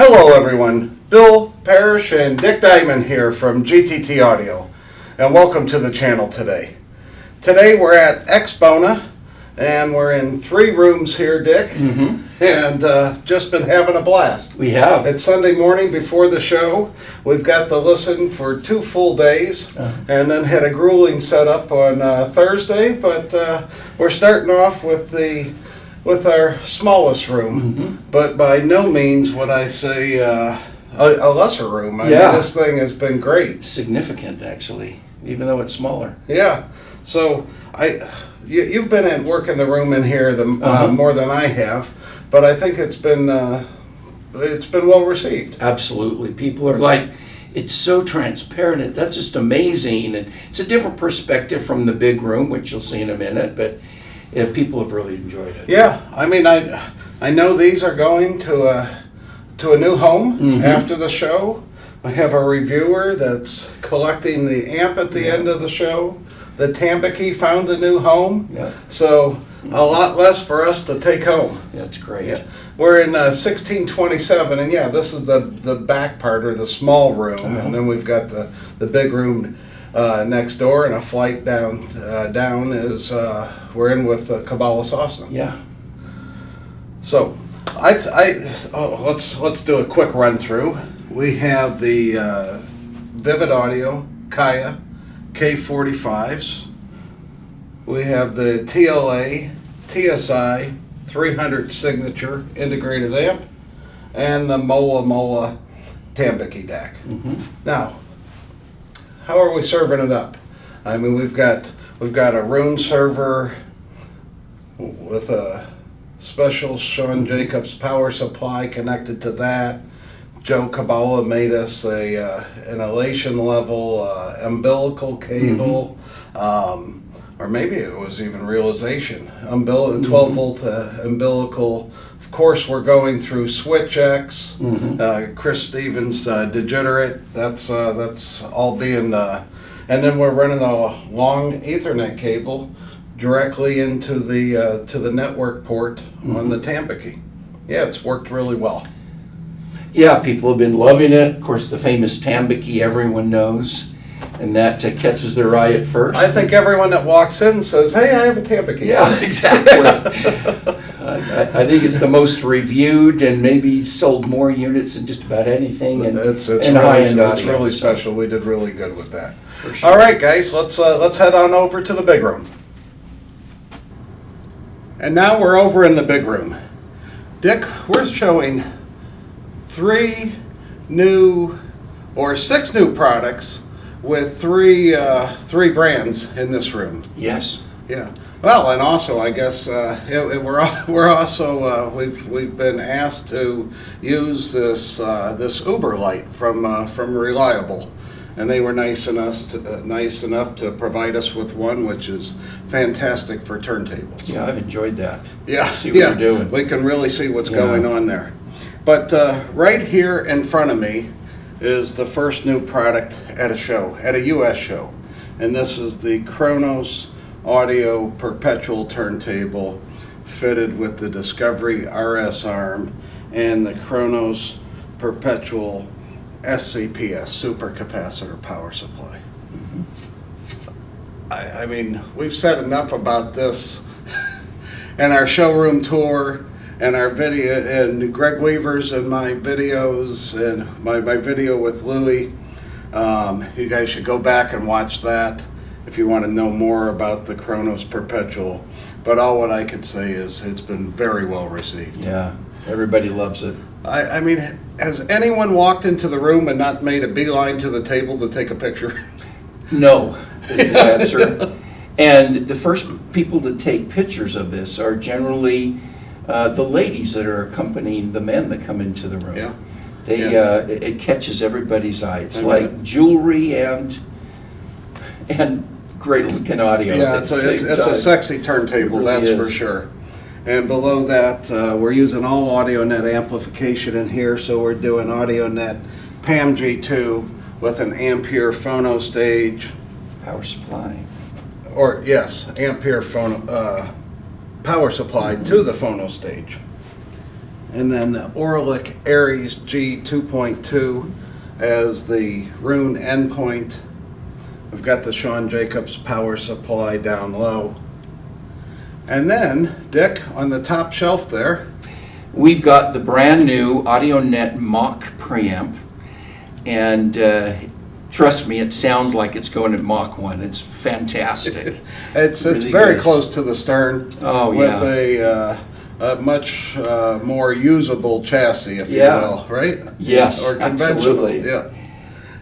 Hello everyone, Bill, Parish, and Dick Diamond here from GTT Audio, and welcome to the channel today. Today we're at AXPONA, and we're in 3 rooms here, Dick, and just been having a blast. We have. It's Sunday morning before the show. We've got the listen for 2 full days, and then had a grueling setup on Thursday, but we're starting off with our smallest room, but by no means would I say a lesser room. I mean, this thing has been great. Significant, actually, even though it's smaller. Yeah. So you've been working the room in here more than I have, but I think it's been well received. Absolutely. People are like, it's so transparent. That's just amazing. And it's a different perspective from the big room, which you'll see in a minute, but people have really enjoyed it. Yeah, I mean, I know these are going to a new home after the show. I have a reviewer that's collecting the amp at the end of the show. The Tambaki found the new home, so a lot less for us to take home. That's great. Yeah. We're in 1627, and this is the back part, or the small room, and then we've got the big room next door, and a flight down is we're in with Kubala-Sosna. Yeah. So let's do a quick run through. We have the Vivid Audio Kaya K45s. We have the TLA TSI 300 signature integrated amp, and the Mola Tambaki DAC. Now, how are we serving it up? I mean, we've got a room server with a special Sean Jacobs power supply connected to that. Joe Kabbalah made us an elation level umbilical cable, or maybe it was even realization. 12 volt umbilical. Of course, we're going through Switch X, Chris Stevens Degenerate. That's all being, and then we're running a long Ethernet cable directly into the network port on the Tambaki. Yeah, it's worked really well. Yeah, people have been loving it. Of course, the famous Tambaki everyone knows, and that catches their eye at first. I think everyone that walks in says, "Hey, I have a Tambaki." Yeah, exactly. I think it's the most reviewed and maybe sold more units than just about anything. And it's high-end audio. It's really special. We did really good with that. For sure. All right, guys, let's head on over to the big room. And now we're over in the big room. Dick, we're showing 6 new products with three brands in this room. Yes. Yeah. Well, and also, I guess we're also we've been asked to use this Uber light from Reliable, and they were nice enough to provide us with one, which is fantastic for turntables. Yeah, I've enjoyed that. Yeah. See what you're doing. We can really see what's going on there. But right here in front of me is the first new product at a U.S. show, and this is the Kronos Audio Perpetual Turntable fitted with the Discovery RS arm and the Kronos Perpetual SCPS Super Capacitor Power Supply. I mean, we've said enough about this in our showroom tour and our video, and Greg Weaver's and my videos, and my video with Louie. You guys should go back and watch that if you want to know more about the Kronos Perpetual. But all what I could say is it's been very well received. Yeah, everybody loves it. I mean, has anyone walked into the room and not made a beeline to the table to take a picture? No, is the answer. And the first people to take pictures of this are generally the ladies that are accompanying the men that come into the room. Yeah. It catches everybody's eye. It's like jewelry and great looking audio. Yeah, it's a sexy turntable, really that's for sure. And below that, we're using all AudioNet amplification in here, so we're doing AudioNet PAM G2 with an Ampere phono stage. Power supply. Or, yes, Ampere phono, power supply to the phono stage. and then the Orlick Aries G 2.2 as the Rune endpoint. We've got the Sean Jacobs power supply down low. And then, Dick, on the top shelf there, we've got the brand new AudioNet Mach preamp, and trust me, it sounds like it's going at Mach 1. It's fantastic. it's Really very good. close to the stern. Oh, with yeah. a much more usable chassis, if Yeah. you will, right? Yes, Or conventional. absolutely. Yeah.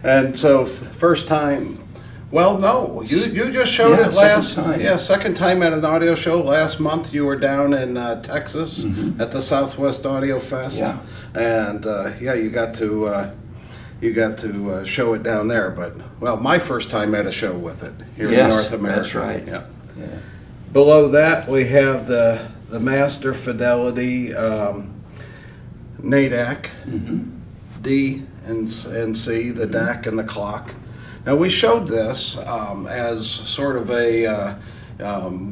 And so, first time. Well, no, you just showed Yeah, it last. second time. Yeah, second time at an audio show last month. You were down in Texas at the Southwest Audio Fest. Yeah. And yeah, you got to show it down there. But well, my first time at a show with it here in North America. That's right. Yeah. Yeah. Below that, we have the Master Fidelity NADAC D and C, the DAC and the clock. Now, we showed this as sort of a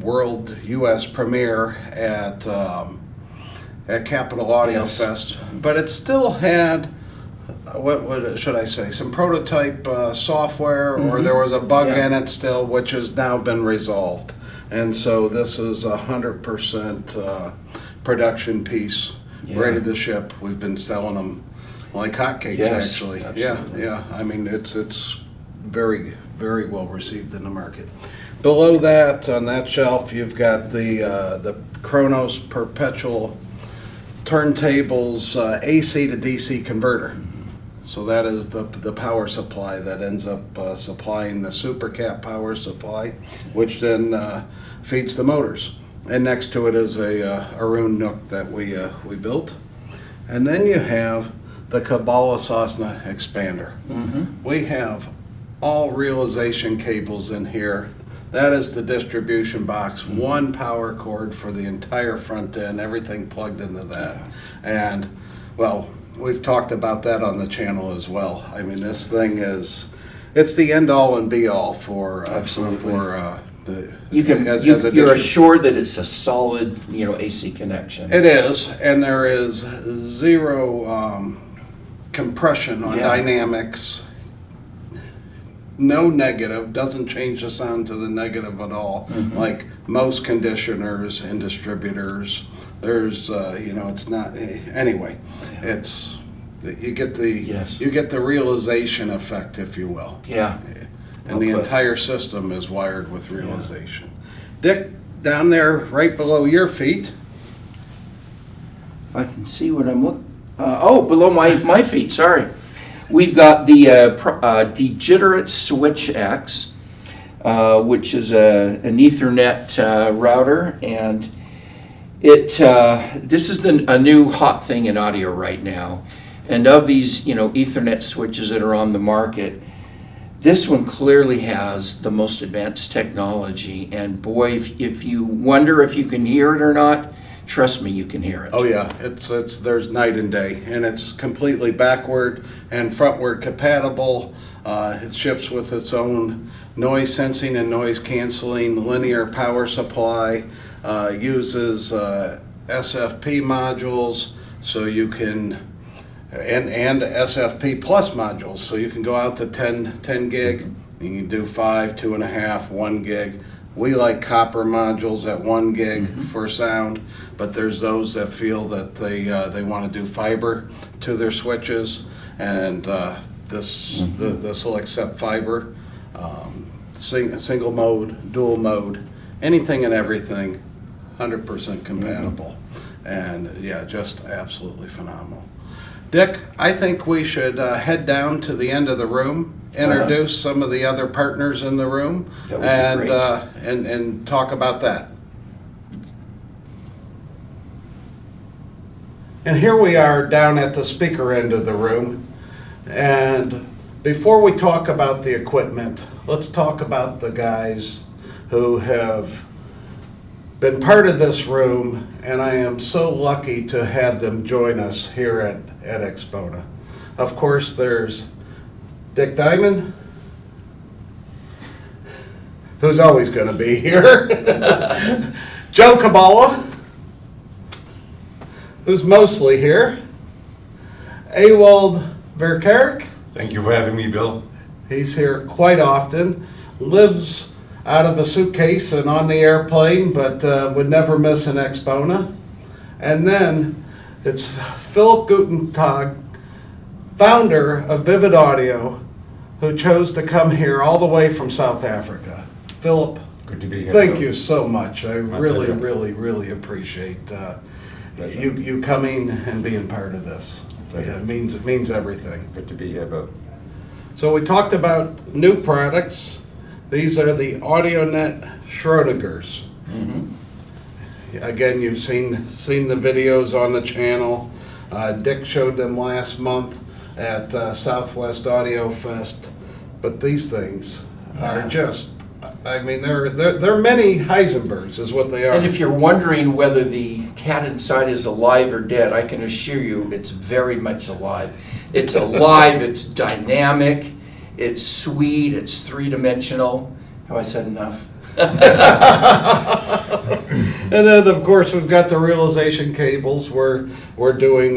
world U.S. premiere at Capitol Audio Yes. Fest, but it still had, what should I say, some prototype software, or there was a bug Yeah. in it still, which has now been resolved. And so this is 100% production piece, Yeah. ready to ship. We've been selling them like hotcakes, Yes, actually. absolutely. Yeah. I mean, it's very, very well received in the market. Below that, on that shelf, you've got the Kronos Perpetual Turntables AC to DC converter. So that is the power supply that ends up supplying the SuperCap power supply, which then feeds the motors. And next to it is a Rune Nook that we built. And then you have the Kubala-Sosna expander. We have all realization cables in here. That is the distribution box, one power cord for the entire front end, everything plugged into that. And well, we've talked about that on the channel as well. I mean, this thing it's the end all and be all for Absolutely. the You're assured that it's a solid, AC connection. It is, and there is zero compression on Yeah. dynamics. No negative, doesn't change the sound to the negative at all. Like most conditioners and distributors, there's it's not anyway. It's you get the realization effect, if you will. Yeah. And the entire system is wired with realization. Dick, down there right below your feet. If I can see what I'm looking. Below my feet. Sorry. We've got the Digiterate Switch X, which is an Ethernet router, and this is a new hot thing in audio right now. And of these, Ethernet switches that are on the market, this one clearly has the most advanced technology. And boy, if you wonder if you can hear it or not, trust me, you can hear it. Oh yeah, it's there's night and day, and it's completely backward and frontward compatible. It ships with its own noise sensing and noise canceling linear power supply. Uses SFP modules, so you can and SFP plus modules, so you can go out to 10 gig. You can do 5, 2.5, 1 gig. We like copper modules at 1 gig for sound, but there's those that feel that they want to do fiber to their switches, and this will accept fiber, single mode, dual mode, anything and everything, 100% compatible, and yeah, just absolutely phenomenal. Dick, I think we should head down to the end of the room, introduce some of the other partners in the room, That would be and great. and talk about that. And here we are down at the speaker end of the room, and before we talk about the equipment, let's talk about the guys who have been part of this room, and I am so lucky to have them join us here at AXPONA. Of course, there's Dick Diamond, who's always going to be here, Joe Kubala, who's mostly here. Ewald Verkerk. Thank you for having me, Bill. He's here quite often. Lives out of a suitcase and on the airplane, but would never miss an AXPONA. And then it's Philip Gutentag, founder of Vivid Audio, who chose to come here all the way from South Africa. Philip, Good to be here. thank Bill. you so much. I My really, pleasure. really, really appreciate Pleasure. you coming and being part of this. Pleasure. Yeah, it means everything. Good to be here, Bill. So we talked about new products. These are the AudioNet Schrodingers. Again, you've seen the videos on the channel. Dick showed them last month at Southwest Audio Fest. But these things are just, I mean, they're many Heisenbergs is what they are. And if you're wondering whether the cat inside is alive or dead, I can assure you it's very much alive. It's alive, it's dynamic, it's sweet, it's three-dimensional. Have I said enough? And then, of course, we've got the realization cables. We're doing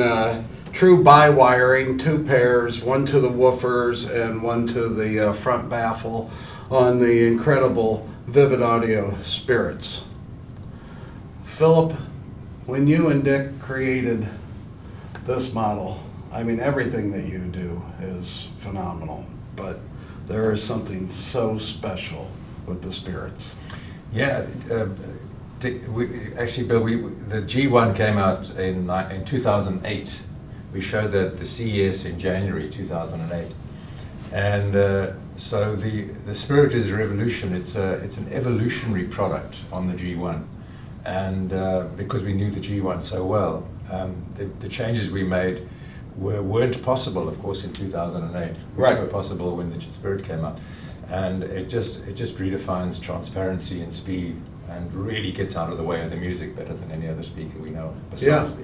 true bi-wiring, 2 pairs, one to the woofers and one to the front baffle on the incredible Vivid Audio Spirits. Philip, when you and Dick created this model, I mean, everything that you do is phenomenal, but there is something so special with the Spirits. Yeah, actually, Bill, the G1 came out in 2008. We showed that at the CES in January 2008. And so the Spirit is a revolution. It's an evolutionary product on the G1. And because we knew the G1 so well, the changes we made weren't possible, of course, in 2008. Right. They were possible when the Spirit came out. And it just redefines transparency and speed and really gets out of the way of the music better than any other speaker we know besides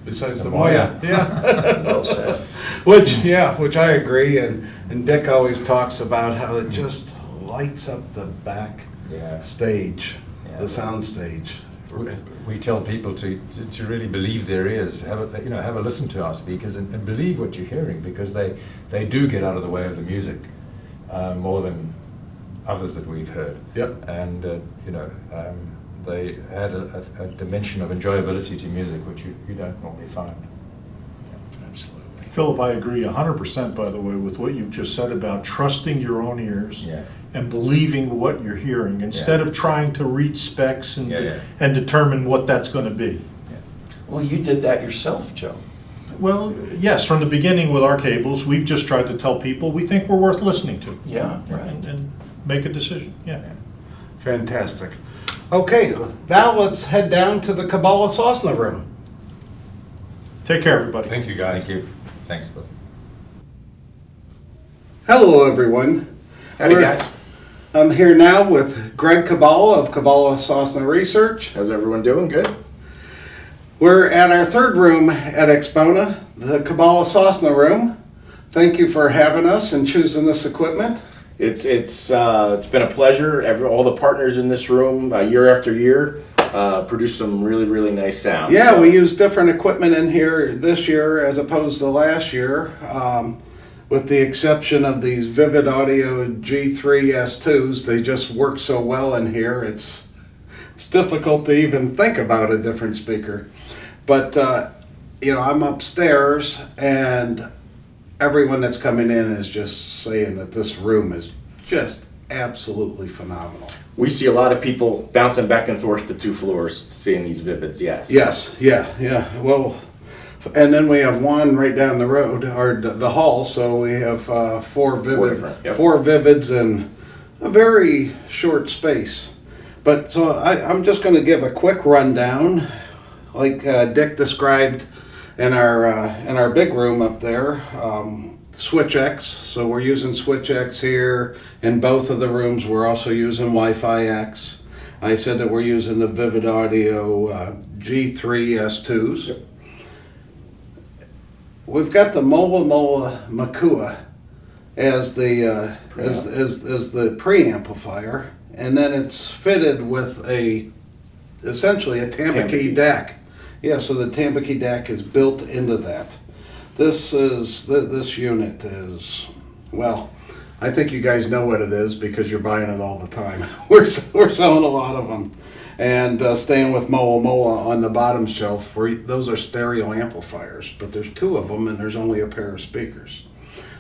Besides the the Moya. Moya. Yeah. Well said. Which I agree, and Dick always talks about how it just lights up the back Yeah. stage, Yeah. the sound stage. We tell people to really believe their ears, have a listen to our speakers and believe what you're hearing, because they do get out of the way of the music more than others that we've heard. Yep. And they add a dimension of enjoyability to music which you don't normally find. Absolutely. Philip, I agree 100%, by the way, with what you've just said about trusting your own ears Yeah. and believing what you're hearing instead of trying to read specs and, Yeah. and determine what that's going to be. Well, you did that yourself, Joe. Well, yes, from the beginning with our cables, we've just tried to tell people we think we're worth listening to Yeah, right. and make a decision. Yeah. Fantastic. Okay, now let's head down to the Kubala-Sosna room. Take care, everybody. Thank you, guys. Thank you. Thanks, Bill. Hello, everyone. Howdy, We're- guys. I'm here now with Greg Kubala of Kubala-Sosna Research. How's everyone doing? Good? We're at our third room at AXPONA, the Kubala-Sosna room. Thank you for having us and choosing this equipment. It's been a pleasure. All the partners in this room, year after year, produce some really nice sounds. Yeah, So, we use different equipment in here this year as opposed to last year, with the exception of these Vivid Audio G3 S2s. They just work so well in here. It's difficult to even think about a different speaker. But I'm upstairs, and everyone that's coming in is just saying that this room is just absolutely phenomenal. we see a lot of people bouncing back and forth to 2 floors, seeing these Vivids. Yes. Yes, yeah. Well, and then we have one right down the road, or the hall. So we have four different, yep. Vivids in a very short space. But so I'm just going to give a quick rundown, like Dick described in our big room up there. Switch X, so we're using Switch X here. In both of the rooms, we're also using Wi-Fi X. I said that we're using the Vivid Audio G3 S2s. Yep. We've got the Mola Makua as the as the preamplifier, and then it's fitted with essentially a Tamaki Tamaki. deck Yeah, so the Tambaqui DAC is built into that. This unit is, well, I think you guys know what it is because you're buying it all the time. We're selling a lot of them. And staying with Moa on the bottom shelf, those are stereo amplifiers, but there's 2 of them and there's only a pair of speakers.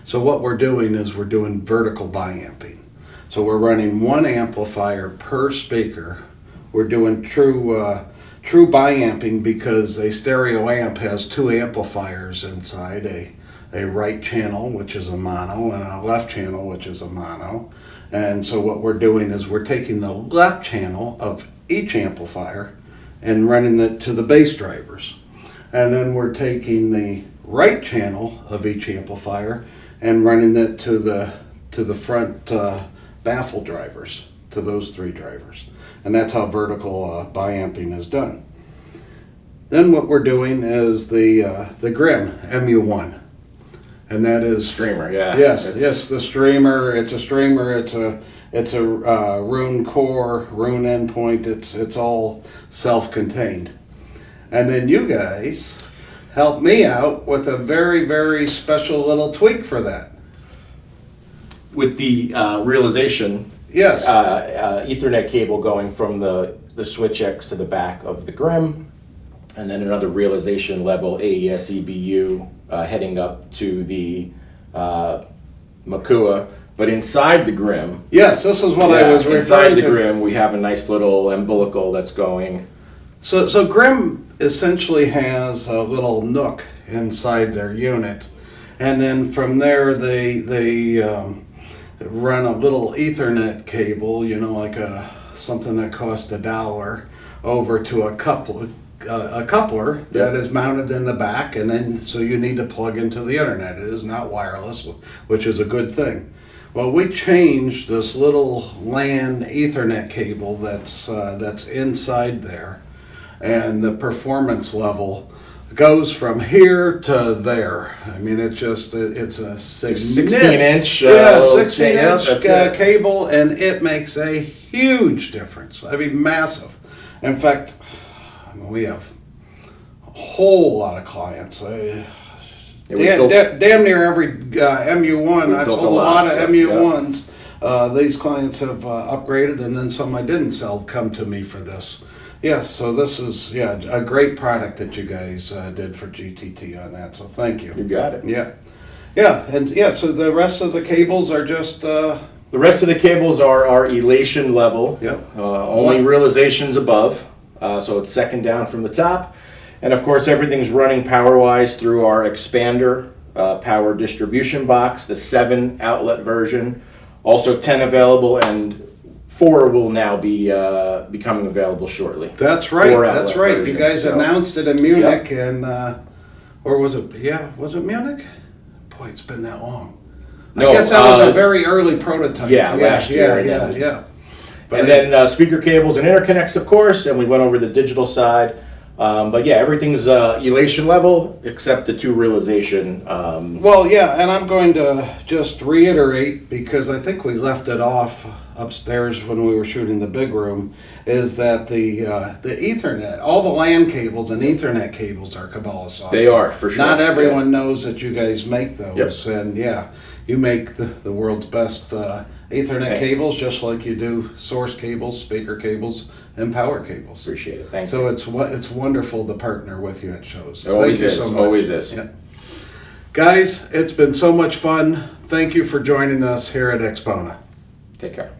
So what we're doing is we're doing vertical biamping. So we're running 1 amplifier per speaker. We're doing true biamping because a stereo amp has 2 amplifiers inside, a right channel, which is a mono, and a left channel, which is a mono. And so what we're doing is we're taking the left channel of each amplifier and running it to the bass drivers. And then we're taking the right channel of each amplifier and running it to the front baffle drivers, to those 3 drivers. And that's how vertical biamping is done. Then what we're doing is the Grimm MU1. And that is Streamer, yeah. Yes, the streamer. It's a streamer. It's a Rune core, Rune endpoint. It's all self-contained. And then you guys helped me out with a very, very special little tweak for that. With the realization, Yes. Ethernet cable going from the switch X to the back of the Grimm, and then another realization level AES EBU heading up to the Makua. But inside the Grimm, Yes, this is what I was referring inside to. the Grimm, we have a nice little umbilical that's going. So Grimm essentially has a little nook inside their unit, and then from there they run a little Ethernet cable, like something that costs $1, over to a coupler that is mounted in the back, and then so you need to plug into the internet. It is not wireless, which is a good thing. Well, we changed this little LAN Ethernet cable that's inside there, and the performance level goes from here to there. I mean, it's a 16-inch. 16-inch cable, and it makes a huge difference. I mean, massive. In fact, we have a whole lot of clients. Damn near every MU1. I've sold a lot of MU1s. These clients have upgraded, and then some I didn't sell come to me for this. Yes, so this is a great product that you guys did for GTT on that. So thank you. You got it. So the rest of the cables are just. The rest of the cables are elation level. Yep. Only realizations above. So it's second down from the top. And of course, everything's running power-wise through our expander power distribution box, the 7 outlet version. Also 10 available, and 4 will now be becoming available shortly. That's right. 4 outlet That's right. version, You guys so. announced it in Munich, and or was it? Yeah, was it Munich? Boy, it's been that long. No, I guess that was a very early prototype. last year. Yeah. And then speaker cables and interconnects, of course, and we went over the digital side. But yeah, everything's elation level except the 2 realization. And I'm going to just reiterate, because I think we left it off upstairs when we were shooting the big room, is that the Ethernet, all the LAN cables and Ethernet cables are Kubala-Sosna. They are, for sure. Not everyone knows that you guys make those. Yep. And you make the world's best Ethernet cables, just like you do source cables, speaker cables, and power cables. Appreciate it. Thanks. So it's wonderful to partner with you at shows. It always Thank you is. so much. Always is. Yeah. Guys, it's been so much fun. Thank you for joining us here at AXPONA. Take care.